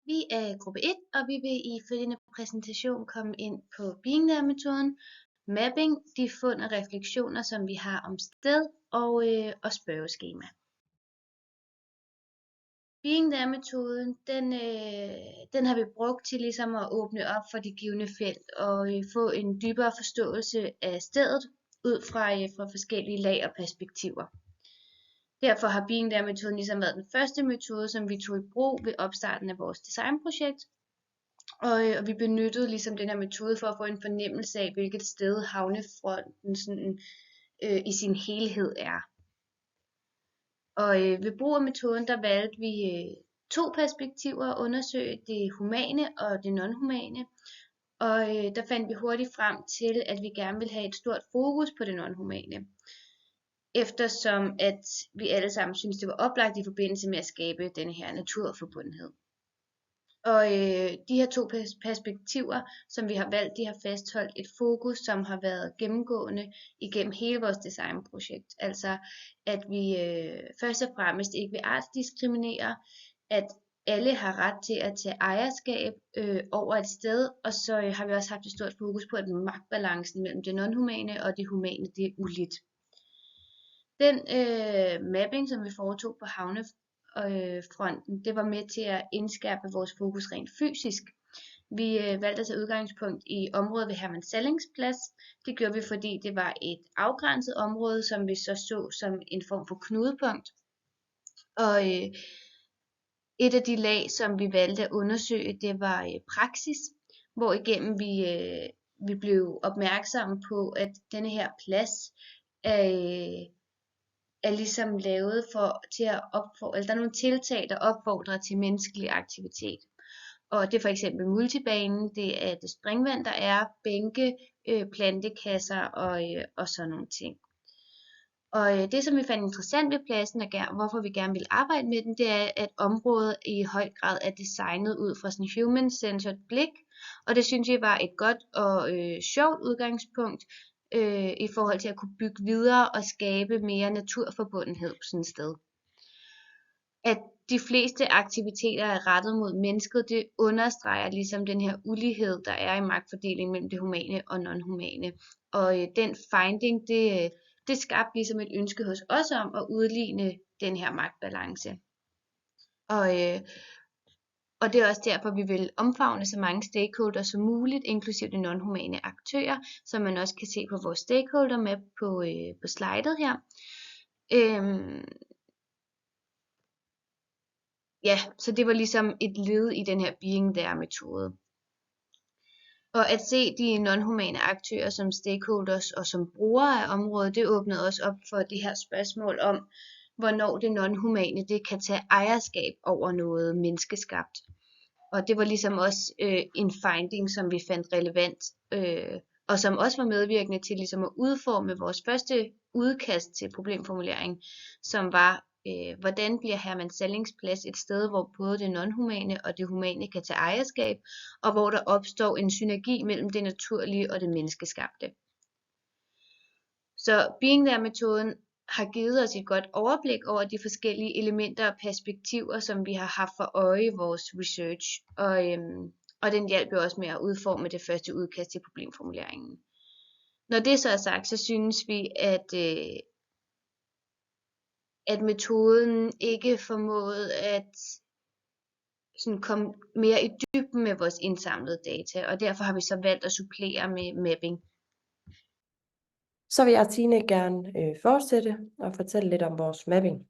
Vi er gruppe 1, og vi vil i følgende præsentation komme ind på Being There-metoden, mapping, de fund og refleksioner, som vi har om sted, og spørgeskema. Being There-metoden, den har vi brugt til ligesom at åbne op for de givne felt og få en dybere forståelse af stedet ud fra forskellige lag og perspektiver. Derfor har Being There-metoden ligesom været den første metode, som vi tog i brug ved opstarten af vores designprojekt. Og vi benyttede ligesom den her metode for at få en fornemmelse af, hvilket sted havnefronten sådan, i sin helhed er. Og ved brug af metoden, der valgte vi to perspektiver at undersøge, det humane og det non-humane. Og der fandt vi hurtigt frem til, at vi gerne ville have et stort fokus på det non-humane. Eftersom at vi alle sammen synes det var oplagt i forbindelse med at skabe denne her naturforbundenhed. Og de her to perspektiver, som vi har valgt, de har fastholdt et fokus, som har været gennemgående igennem hele vores designprojekt. Altså at vi først og fremmest ikke vil artsdiskriminere, at alle har ret til at tage ejerskab over et sted, og så har vi også haft et stort fokus på, at magtbalancen mellem det non-humane og det humane, det er uligt. Den mapping, som vi foretog på havnefronten, det var med til at indskærpe vores fokus rent fysisk. Vi valgte at tage udgangspunkt i området ved Herman Sallings Plads. Det gjorde vi, fordi det var et afgrænset område, som vi så som en form for knudepunkt. Og et af de lag, som vi valgte at undersøge, det var praksis, hvor igennem vi blev opmærksomme på, at denne her plads er ligesom lavet til at opfordre, eller der er nogle tiltag, der opfordrer til menneskelig aktivitet. Og det er for eksempel multibanen, det er det springvand, der er, bænke, plantekasser og sådan nogle ting. Og det, som vi fandt interessant ved pladsen, og hvorfor vi gerne vil arbejde med den, det er, at området i høj grad er designet ud fra sådan et human-centered blik. Og det synes jeg var et godt og sjovt udgangspunkt, i forhold til at kunne bygge videre og skabe mere naturforbundenhed på sådan et sted. At de fleste aktiviteter er rettet mod mennesket, det understreger ligesom den her ulighed, der er i magtfordelingen mellem det humane og non-humane. Og den finding, det skabte ligesom et ønske hos os om at udligne den her magtbalance. Og det er også derfor, vi vil omfavne så mange stakeholders som muligt, inklusive de non-humane aktører, som man også kan se på vores stakeholder map på slidet her. Ja, så det var ligesom et led i den her Being There-metode. Og at se de non-humane aktører som stakeholders og som brugere af området, det åbnede også op for det her spørgsmål om, hvornår det non-humane det kan tage ejerskab over noget menneskeskabt. Og det var ligesom også en finding, som vi fandt relevant, og som også var medvirkende til ligesom at udforme vores første udkast til problemformulering, som var, hvordan bliver Herman Sallings Plads et sted, hvor både det non-humane og det humane kan tage ejerskab, og hvor der opstår en synergi mellem det naturlige og det menneskeskabte. Så Being There-metoden har givet os et godt overblik over de forskellige elementer og perspektiver, som vi har haft for øje i vores research, og den hjalp jo også med at udforme det første udkast til problemformuleringen. Når det så er sagt, så synes vi, at metoden ikke formåede at sådan komme mere i dybden med vores indsamlede data, og derfor har vi så valgt at supplere med mapping. Så vil jeg, Tine, gerne fortsætte og fortælle lidt om vores mapping.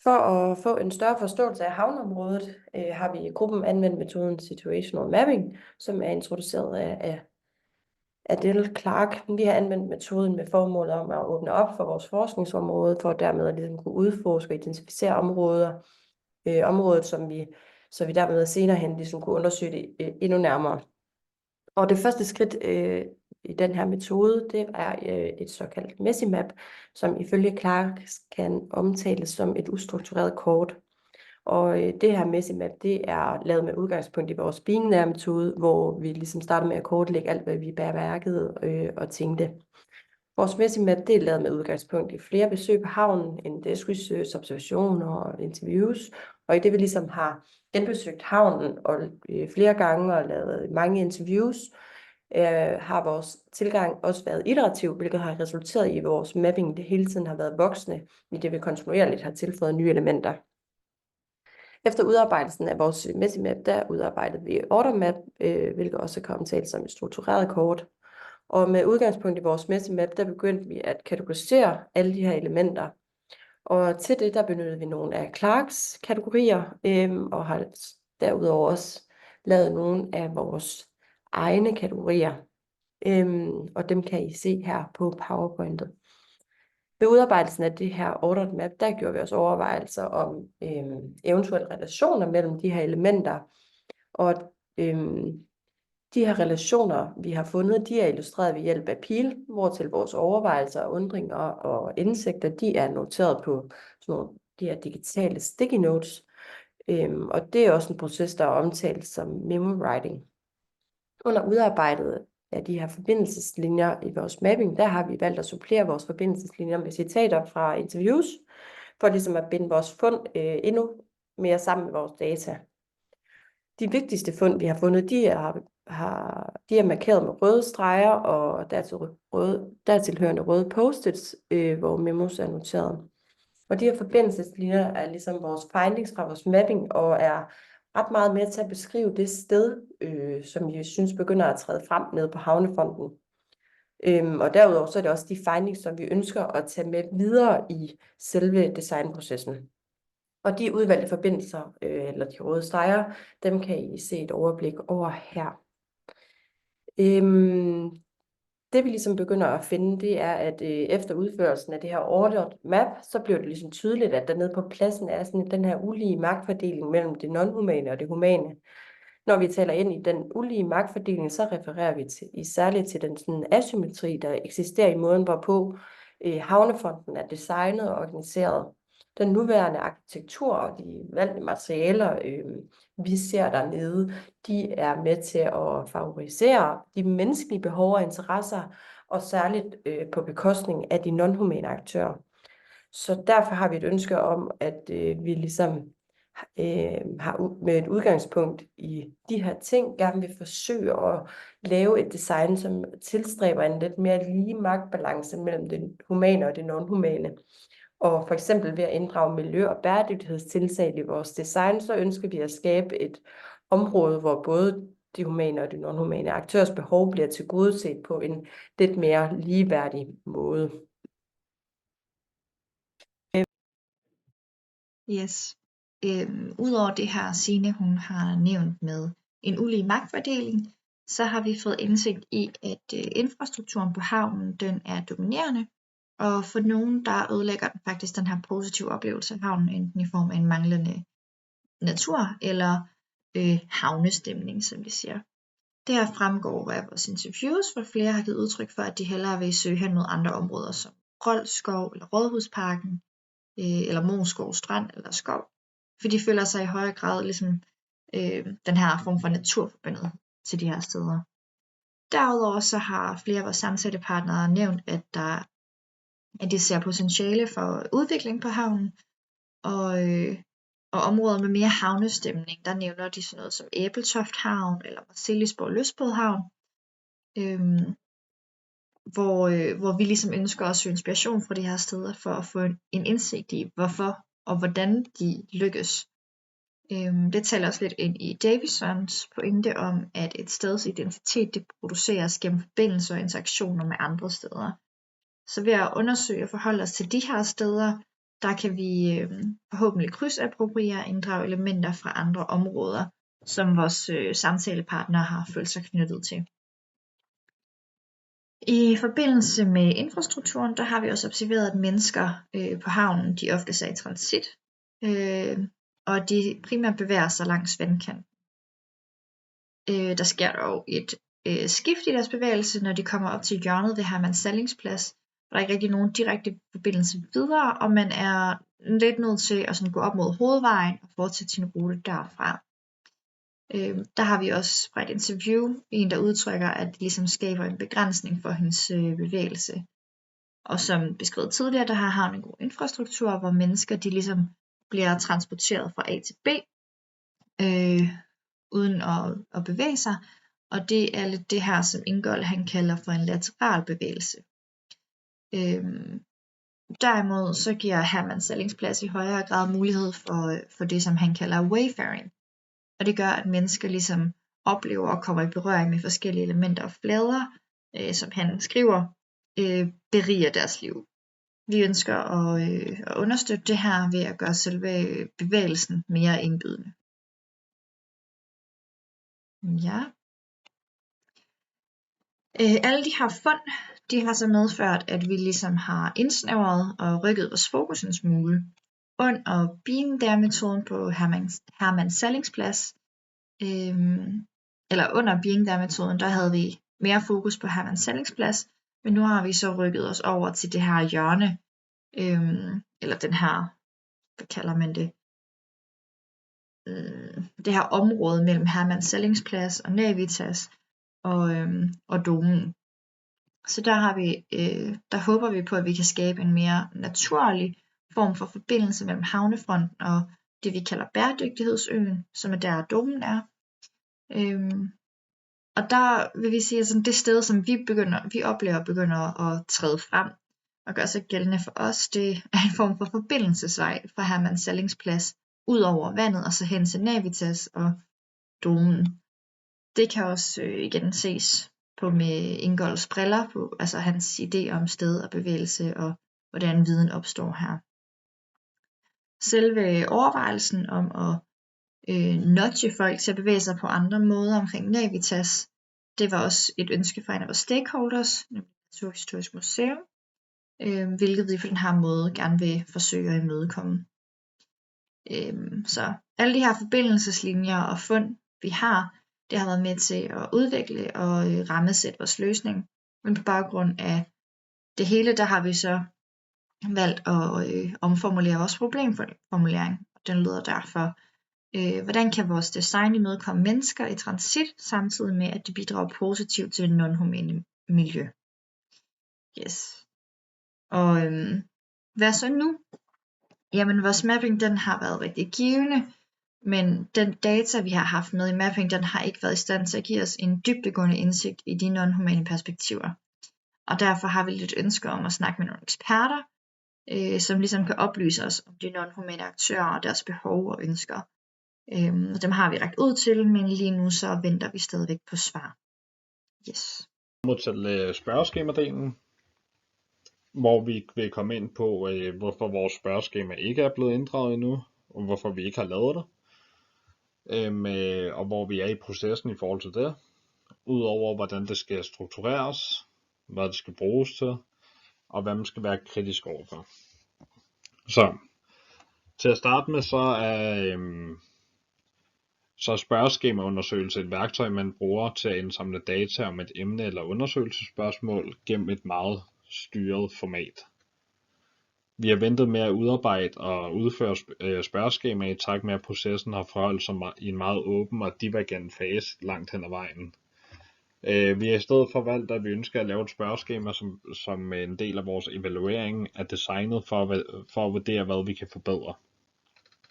For at få en større forståelse af havneområdet, har vi i gruppen anvendt metoden Situational Mapping, som er introduceret af Dale Clark. Vi har anvendt metoden med formålet om at åbne op for vores forskningsområde, for dermed at ligesom kunne udforske og identificere området, så vi dermed senere hen ligesom kunne undersøge det endnu nærmere. Og det første skridt i den her metode, det er et såkaldt Messy-map, som ifølge Clark kan omtales som et ustruktureret kort. Og det her Messy-map, det er lavet med udgangspunkt i vores Being There-metode, hvor vi ligesom starter med at kortlægge alt, hvad vi bemærkede og tænkte. Vores Messy-map, det er lavet med udgangspunkt i flere besøg på havnen, en desk research, observationer og interviews, og i det vi ligesom har genbesøgt havnen og flere gange og lavet mange interviews, har vores tilgang også været iterativ, hvilket har resulteret i, at vores mapping det hele tiden har været voksende, i det vi kontinuerligt har tilføjet nye elementer. Efter udarbejdelsen af vores Messy-map, der udarbejdede vi order-map, hvilket også kan omtales som et struktureret kort. Og med udgangspunkt i vores Messy-map, der begyndte vi at kategorisere alle de her elementer. Og til det, der benyttede vi nogle af Clarks kategorier, og har derudover også lavet nogle af vores egne kategorier. Og dem kan I se her på PowerPointet. Ved udarbejdelsen af det her ordered map, der gjorde vi os overvejelser om eventuelle relationer mellem de her elementer. Og de her relationer, vi har fundet, de er illustreret ved hjælp af pil, hvortil vores overvejelser, undringer og indsigter, de er noteret på sådan nogle, de her digitale sticky notes. Og det er også en proces, der er omtalt som memo writing. Under udarbejdet af de her forbindelseslinjer i vores mapping, der har vi valgt at supplere vores forbindelseslinjer med citater fra interviews, for ligesom at binde vores fund endnu mere sammen med vores data. De vigtigste fund, vi har fundet, de er markeret med røde streger og dertilhørende røde post-its, hvor memos er noteret. Og de her forbindelseslinjer er ligesom vores findings fra vores mapping, og er ret meget med til at beskrive det sted, som vi synes begynder at træde frem nede på havnefonden. Og derudover så er det også de findings, som vi ønsker at tage med videre i selve designprocessen. Og de udvalgte forbindelser, eller de røde streger, dem kan I se et overblik over her. Det vi ligesom begynder at finde, det er, at efter udførelsen af det her ordered map, så bliver det ligesom tydeligt, at der nede på pladsen er sådan den her ulige magtfordeling mellem det non-humane og det humane. Når vi taler ind i den ulige magtfordeling, så refererer vi særligt til den sådan asymmetri, der eksisterer i måden, hvorpå havnefonden er designet og organiseret. Den nuværende arkitektur og de valgte materialer, vi ser dernede, de er med til at favorisere de menneskelige behov og interesser, og særligt på bekostning af de non-humane aktører. Så derfor har vi et ønske om, at vi ligesom har med et udgangspunkt i de her ting, gerne vil forsøge at lave et design, som tilstræber en lidt mere lige magtbalance mellem det humane og det non-humane. Og for eksempel ved at inddrage miljø- og bæredygtighedstiltag i vores design, så ønsker vi at skabe et område, hvor både de humane og de non-humane aktørers behov bliver tilgodeset på en lidt mere ligeværdig måde. Yes. Udover det her, Signe hun har nævnt med en ulige magtfordeling, så har vi fået indsigt i, at infrastrukturen på havnen, den er dominerende, og for nogen, der ødelægger den faktisk den her positive oplevelse af havnen, enten i form af en manglende natur eller havnestemning, som de siger. Det her fremgår af vores interviews, hvor flere har givet udtryk for, at de hellere vil søge hen mod andre områder, som Rold Skov eller Rådhusparken, eller Moskov Strand eller skov, for de føler sig i højere grad ligesom den her form for naturforbundet til de her steder. Derudover så har flere af vores samtalepartnere nævnt, at de ser potentiale for udvikling på havnen, og områder med mere havnestemning, der nævner de sådan noget som Æbeltoft Havn eller Marselisborg Lystbådhavn, hvor vi ligesom ønsker at søge inspiration fra de her steder for at få en indsigt i, hvorfor og hvordan de lykkes. Det taler også lidt ind i Davisons pointe om, at et steds identitet det produceres gennem forbindelser og interaktioner med andre steder. Så ved at undersøge og forholde os til de her steder, der kan vi forhåbentlig krydsappropriere og inddrage elementer fra andre områder, som vores samtalepartnere har følt sig knyttet til. I forbindelse med infrastrukturen, der har vi også observeret, at mennesker på havnen, de ofte er i transit, og de primært bevæger sig langs vandkanten. Der sker dog et skift i deres bevægelse, når de kommer op til hjørnet ved Hermans Sallingsplads. Der er ikke rigtig nogen direkte forbindelse videre, og man er lidt nødt til at sådan gå op mod hovedvejen og fortsætte sin rute derfra. Der har vi også fra et interview en, der udtrykker, at det ligesom skaber en begrænsning for hendes bevægelse. Og som beskrevet tidligere, der har havnen en god infrastruktur, hvor mennesker de ligesom bliver transporteret fra A til B, uden at bevæge sig, og det er lidt det her, som Ingold han kalder for en lateral bevægelse. Derimod så giver Hermanns Sallingsplads i højere grad mulighed for det, som han kalder wayfaring, og det gør, at mennesker ligesom oplever og kommer i berøring med forskellige elementer og flader, som han skriver, beriger deres liv. Vi ønsker at understøtte det her ved at gøre selve bevægelsen mere indbydende. Ja. Alle de her fund, de har så medført, at vi ligesom har indsnævret og rykket vores fokus en smule. Under being there-metoden på Hermanns Sallingsplads, eller under being there-metoden, der havde vi mere fokus på Hermanns Sallingsplads, men nu har vi så rykket os over til det her hjørne, eller den her, hvad kalder man det, det her område mellem Hermanns Sallingsplads og Navitas og domen. Så der håber vi på, at vi kan skabe en mere naturlig form for forbindelse mellem havnefronten og det, vi kalder bæredygtighedsøen, som er der domen er. Og der vil vi sige, at det sted, som vi oplever begynder at træde frem og gøre sig gældende for os, det er en form for forbindelsesvej fra Hermanns Sallingsplads ud over vandet og så hen til Navitas og domen. Det kan også igen ses på med Ingolds briller, på, altså hans idé om sted og bevægelse og hvordan viden opstår her. Selve overvejelsen om at nudge folk til at bevæge sig på andre måder omkring Navitas, det var også et ønske fra en af vores stakeholders, nemlig Naturhistorisk Museum, hvilket vi på den her måde gerne vil forsøge at imødekomme. Så alle de her forbindelseslinjer og fund, vi har, det har været med til at udvikle og rammesætte vores løsning. Men på baggrund af det hele, der har vi så valgt at omformulere vores problemformulering. Den lyder derfor, hvordan kan vores design imødekomme mennesker i transit, samtidig med at det bidrager positivt til det non-humane miljø. Yes. Og hvad så nu? Jamen vores mapping, den har været rigtig givende, men den data, vi har haft med i mapping, den har ikke været i stand til at give os en dybdegående indsigt i de non-humane perspektiver. Og derfor har vi lidt ønske om at snakke med nogle eksperter, som ligesom kan oplyse os om de non-humane aktører og deres behov og ønsker. Dem har vi rakt ud til, men lige nu så venter vi stadigvæk på svar. Yes. Til spørgeskema-delen, hvor vi vil komme ind på, hvorfor vores spørgeskema ikke er blevet inddraget endnu, og hvorfor vi ikke har lavet det, og hvor vi er i processen i forhold til det, udover hvordan det skal struktureres, hvad det skal bruges til, og hvad man skal være kritisk overfor. Så til at starte med, så er spørgeskemaundersøgelse et værktøj, man bruger til at indsamle data om et emne eller undersøgelsesspørgsmål gennem et meget styret format. Vi har ventet med at udarbejde og udføre spørgeskemaer i takt med, at processen har forholdt sig i en meget åben og divergent fase langt hen ad vejen. Vi har i stedet for valgt, at vi ønsker at lave et spørgeskema som en del af vores evaluering af designet for at vurdere, hvad vi kan forbedre.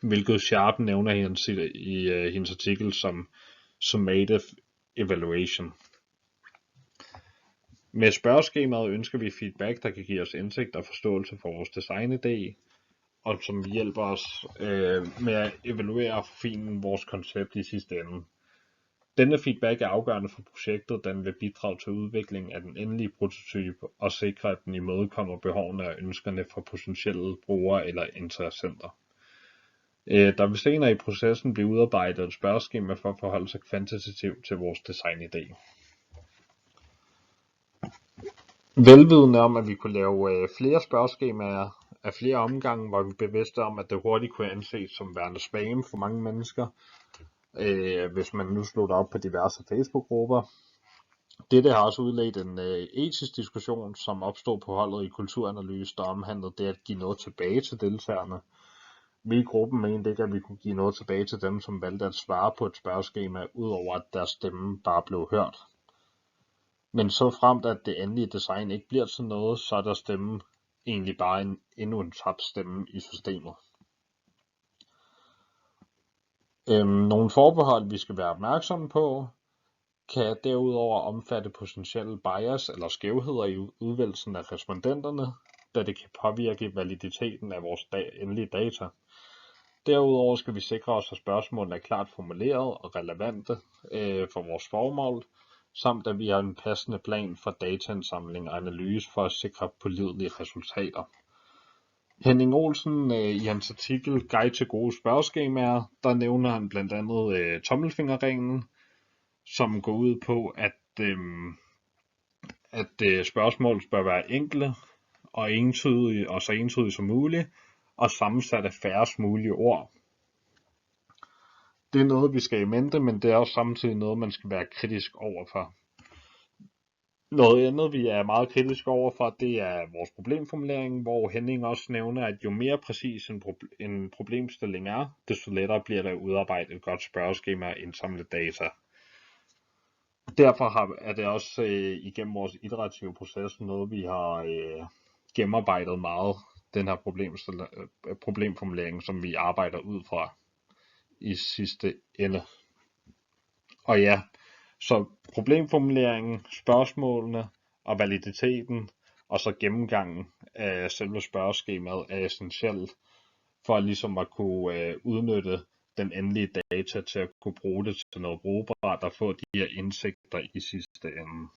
Hvilket Sharp nævner i hendes artikel som summative evaluation. Med spørgeskemaet ønsker vi feedback, der kan give os indsigt og forståelse for vores designidé, og som hjælper os med at evaluere og forfine vores koncept i sidste ende. Denne feedback er afgørende for projektet, da den vil bidrage til udviklingen af den endelige prototype og sikre, at den imødekommer behovene og ønskerne fra potentielle brugere eller interessenter. Der vil senere i processen blive udarbejdet et spørgeskema for at forholde sig kvantitativt til vores designidé. Velvidende om, at vi kunne lave flere spørgeskemaer af flere omgange, var vi bevidste om, at det hurtigt kunne anses som værende spam for mange mennesker, hvis man nu slog det op på diverse Facebook-grupper. Dette har også udledt en etisk diskussion, som opstod på holdet i kulturanalyse, der omhandlede det at give noget tilbage til deltagerne. Vi i gruppen mente ikke, at vi kunne give noget tilbage til dem, som valgte at svare på et spørgeskema, udover at deres stemme bare blev hørt. Men så fremt at det endelige design ikke bliver til noget, så er der stemme egentlig bare endnu en tabt stemme i systemet. Nogle forbehold, vi skal være opmærksomme på, kan derudover omfatte potentielle bias eller skævheder i udvælgelsen af respondenterne, da det kan påvirke validiteten af vores endelige data. Derudover skal vi sikre os, at spørgsmålene er klart formuleret og relevante for vores formål, samt at vi har en passende plan for dataindsamling og analyse for at sikre pålidelige resultater. Henning Olsen i hans artikel Guide til gode spørgeskemaer, der nævner han blandt andet tommelfingerreglen, som går ud på, at spørgsmål bør være enkle og entydige og så entydige som muligt, og sammensat af færrest mulige ord. Det er noget, vi skal i mente, men det er også samtidig noget, man skal være kritisk overfor. Noget andet, vi er meget kritiske overfor, det er vores problemformulering, hvor Henning også nævner, at jo mere præcis en problemstilling er, desto lettere bliver det at udarbejde et godt spørgeskema og indsamle data. Derfor er det også igennem vores iterative proces noget, vi har gennemarbejdet meget, den her problemformulering, som vi arbejder ud fra i sidste ende. Og ja, så problemformuleringen, spørgsmålene og validiteten, og så gennemgangen af selve spørgeskemaet er essentielt for ligesom at kunne udnytte den endelige data til at kunne bruge det til noget brugbart og få de her indsigter i sidste ende.